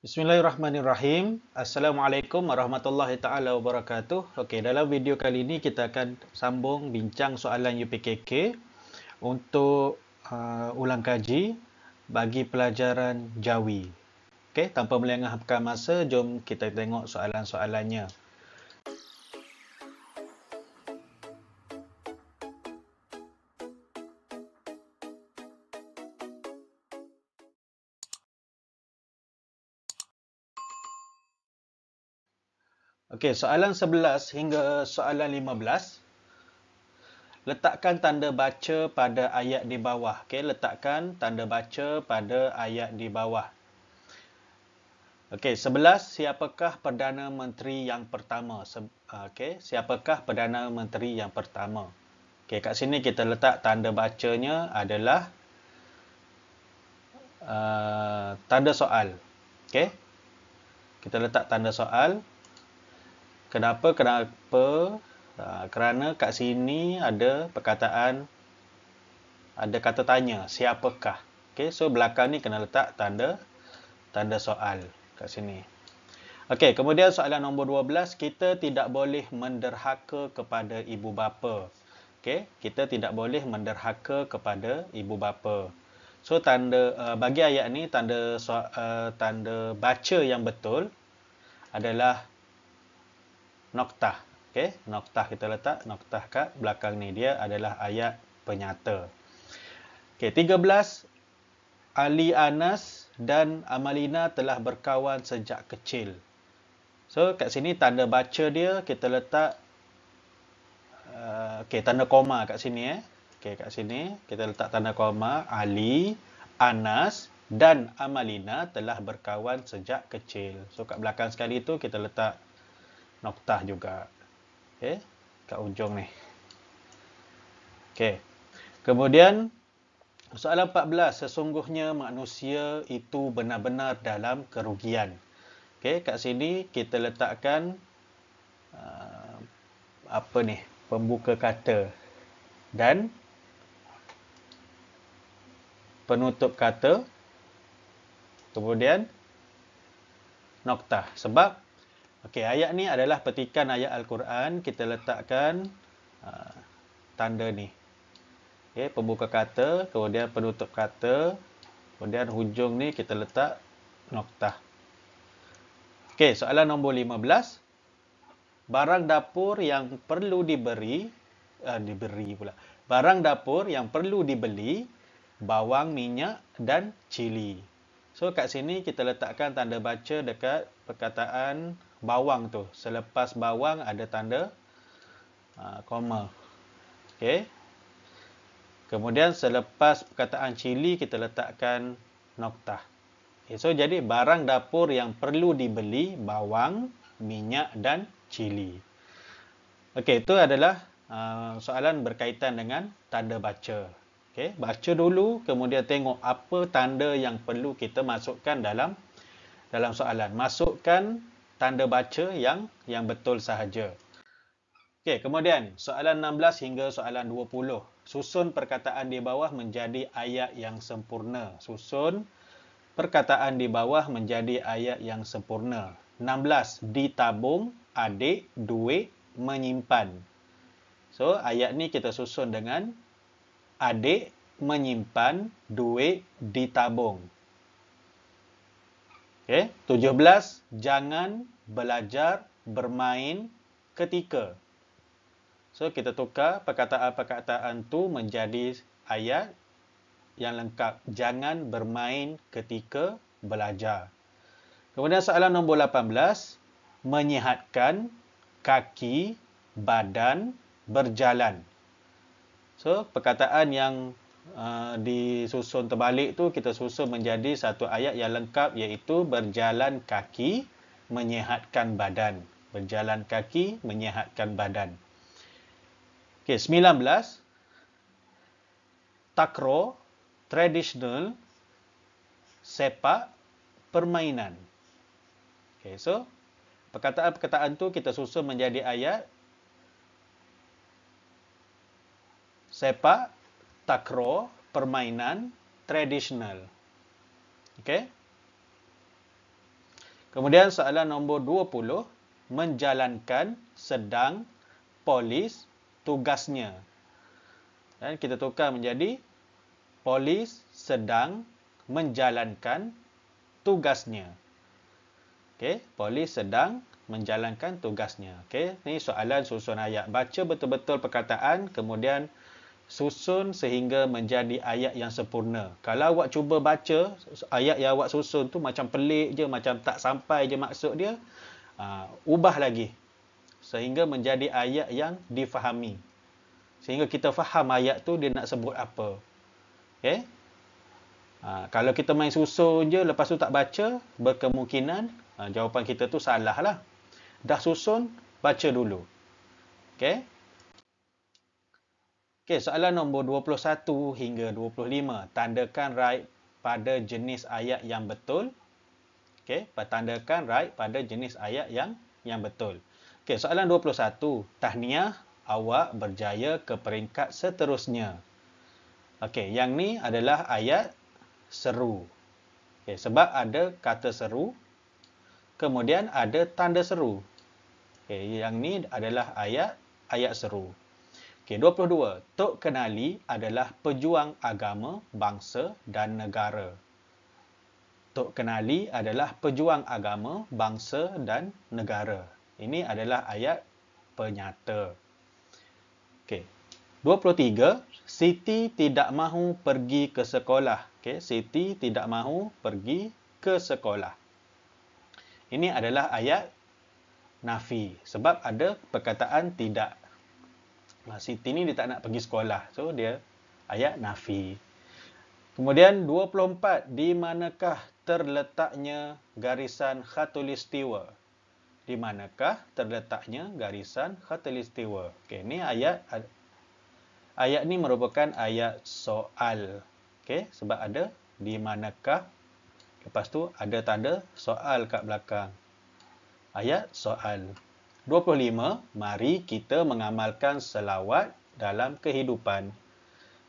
Bismillahirrahmanirrahim. Assalamualaikum warahmatullahi taala wabarakatuh. Okey, dalam video kali ini kita akan sambung bincang soalan UPKK untuk ulang kaji bagi pelajaran Jawi. Okey, tanpa melengahkan masa, jom kita tengok soalan-soalannya. Okey, soalan 11 hingga soalan 15. Letakkan tanda baca pada ayat di bawah. Okey, letakkan tanda baca pada ayat di bawah. Okey, 11, siapakah Perdana Menteri yang pertama? Okey, siapakah Perdana Menteri yang pertama? Okey, kat sini kita letak tanda bacanya adalah tanda soal. Okey, kita letak tanda soal. Kenapa? Kerana kat sini ada perkataan, ada kata tanya, siapakah? Okey, so belakang ni kena letak tanda soal kat sini. Okey, kemudian soalan nombor 12, kita tidak boleh menderhaka kepada ibu bapa. Okey, kita tidak boleh menderhaka kepada ibu bapa. So bagi ayat ni tanda baca yang betul adalah noktah. Okey, noktah kita letak noktah kat belakang ni, dia adalah ayat penyata. Okey, 13, Ali Anas dan Amalina telah berkawan sejak kecil. So kat sini tanda baca dia kita letak tanda koma kat sini Okey, kat sini kita letak tanda koma. Ali, Anas dan Amalina telah berkawan sejak kecil. So kat belakang sekali tu kita letak noktah juga. Okey, kat ujung ni. Okey. Kemudian soalan 14, sesungguhnya manusia itu benar-benar dalam kerugian. Okey, kat sini kita letakkan pembuka kata dan penutup kata, kemudian noktah. Sebab ayat ni adalah petikan ayat Al-Quran, kita letakkan tanda ni. Okey, pembuka kata, kemudian penutup kata, kemudian hujung ni kita letak noktah. Okey, soalan nombor 15. Barang dapur yang perlu Barang dapur yang perlu dibeli, bawang, minyak dan cili. So kat sini kita letakkan tanda baca dekat perkataan bawang tu. Selepas bawang ada tanda koma. Okey. Kemudian selepas perkataan cili kita letakkan noktah. Okay, so jadi barang dapur yang perlu dibeli, bawang, minyak dan cili. Okey, itu adalah soalan berkaitan dengan tanda baca. Okey, baca dulu, kemudian tengok apa tanda yang perlu kita masukkan dalam soalan. Masukkan tanda baca yang betul sahaja. Okey, kemudian soalan 16 hingga soalan 20. Susun perkataan di bawah menjadi ayat yang sempurna. Susun perkataan di bawah menjadi ayat yang sempurna. 16. Ditabung, adik, duit, menyimpan. So, ayat ni kita susun dengan adik, menyimpan, duit, ditabung. Okey, 17. Jangan belajar bermain ketika. So, kita tukar perkataan-perkataan tu menjadi ayat yang lengkap. Jangan bermain ketika belajar. Kemudian soalan nombor 18. Menyihatkan kaki, badan, berjalan. So, perkataan yang disusun terbalik tu kita susun menjadi satu ayat yang lengkap, iaitu berjalan kaki, menyihatkan badan. Berjalan kaki, menyihatkan badan. Okey, 19. Takraw, traditional, sepak, permainan. Okey, so perkataan-perkataan tu kita susun menjadi ayat. Sepak, takraw, permainan, traditional. Okey. Kemudian soalan nombor 20, menjalankan sedang polis tugasnya. Dan kita tukar menjadi polis sedang menjalankan tugasnya. Okey, polis sedang menjalankan tugasnya. Okey, ni soalan susun ayat. Baca betul-betul perkataan, kemudian susun sehingga menjadi ayat yang sempurna. Kalau awak cuba baca ayat yang awak susun tu macam pelik je, macam tak sampai je maksud dia, ubah lagi sehingga menjadi ayat yang difahami. Sehingga kita faham ayat tu dia nak sebut apa. Okey? Kalau kita main susun je lepas tu tak baca, berkemungkinan jawapan kita tu salah lah. Dah susun, baca dulu. Okey? Okey, soalan nombor 21 hingga 25. Tandakan right pada jenis ayat yang betul. Okey, tandakan right pada jenis ayat yang betul. Okey, soalan 21. Tahniah, awak berjaya ke peringkat seterusnya. Okey, yang ni adalah ayat seru. Okey, sebab ada kata seru, kemudian ada tanda seru. Okey, yang ni adalah ayat seru. Okey, 22. Tok Kenali adalah pejuang agama, bangsa dan negara. Tok Kenali adalah pejuang agama, bangsa dan negara. Ini adalah ayat penyata. Okey. 23. Siti tidak mahu pergi ke sekolah. Okey, Siti tidak mahu pergi ke sekolah. Ini adalah ayat nafi sebab ada perkataan tidak. Siti ni dia tak nak pergi sekolah. So, dia ayat nafi. Kemudian 24. Di manakah terletaknya garisan khatulistiwa? Di manakah terletaknya garisan khatulistiwa? Okey, ni ayat ni merupakan ayat soal. Okey, sebab ada di manakah. Lepas tu ada tanda soal kat belakang. Ayat soal. 25. Mari kita mengamalkan selawat dalam kehidupan.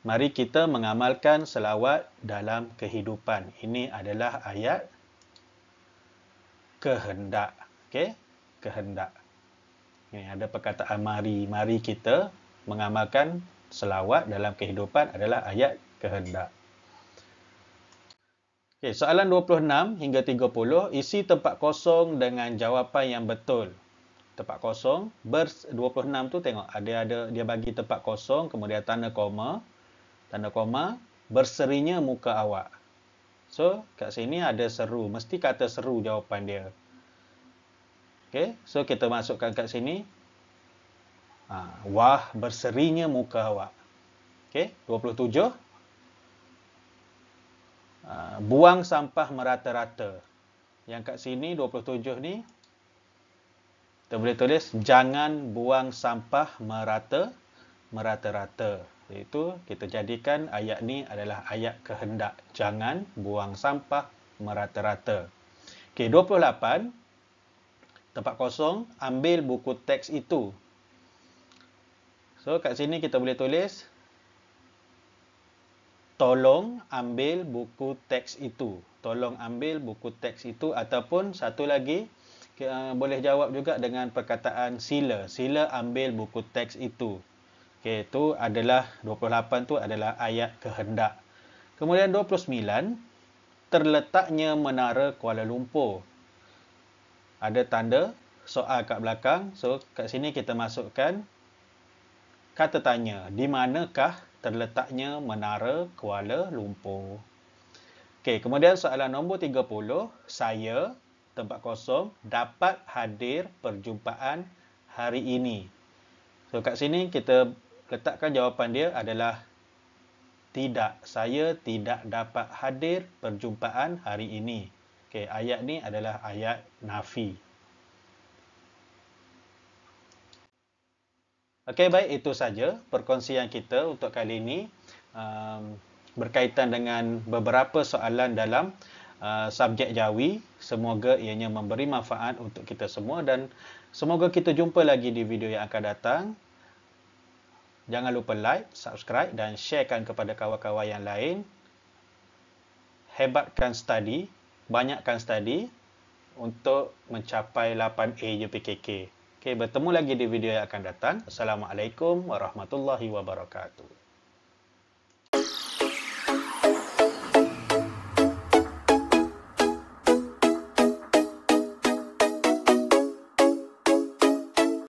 Mari kita mengamalkan selawat dalam kehidupan. Ini adalah ayat kehendak. Okey, kehendak. Ini ada perkataan mari. Mari kita mengamalkan selawat dalam kehidupan adalah ayat kehendak. Okey, soalan 26 hingga 30. Isi tempat kosong dengan jawapan yang betul. Tempat kosong 26 tu tengok dia bagi tempat kosong, kemudian tanda koma berserinya muka awak. So kat sini ada seru, mesti kata seru jawapan dia. Okey, so kita masukkan kat sini wah berserinya muka awak. Okey, 27. Buang sampah merata-rata. Yang kat sini 27 ni kita boleh tulis jangan buang sampah merata-rata. Iaitu kita jadikan ayat ni adalah ayat kehendak. Jangan buang sampah merata-rata. Okey, 28. Tempat kosong, ambil buku teks itu. So kat sini kita boleh tulis tolong ambil buku teks itu. Tolong ambil buku teks itu, ataupun satu lagi boleh jawab juga dengan perkataan sila. Sila ambil buku teks itu. Okey, itu adalah 28 tu adalah ayat kehendak. Kemudian 29, terletaknya Menara Kuala Lumpur. Ada tanda soal kat belakang. So kat sini kita masukkan kata tanya. Di manakah terletaknya Menara Kuala Lumpur? Okey, kemudian soalan nombor 30, saya tempat kosong dapat hadir perjumpaan hari ini. So kat sini kita letakkan jawapan dia adalah tidak. Saya tidak dapat hadir perjumpaan hari ini. Okey, ayat ni adalah ayat nafi. Okey, baik, itu saja perkongsian kita untuk kali ini berkaitan dengan beberapa soalan dalam subjek Jawi. Semoga ianya memberi manfaat untuk kita semua dan semoga kita jumpa lagi di video yang akan datang. Jangan lupa like, subscribe dan sharekan kepada kawan-kawan yang lain. Hebatkan study, banyakkan study untuk mencapai 8A UPKK. Okey, bertemu lagi di video yang akan datang. Assalamualaikum warahmatullahi wabarakatuh.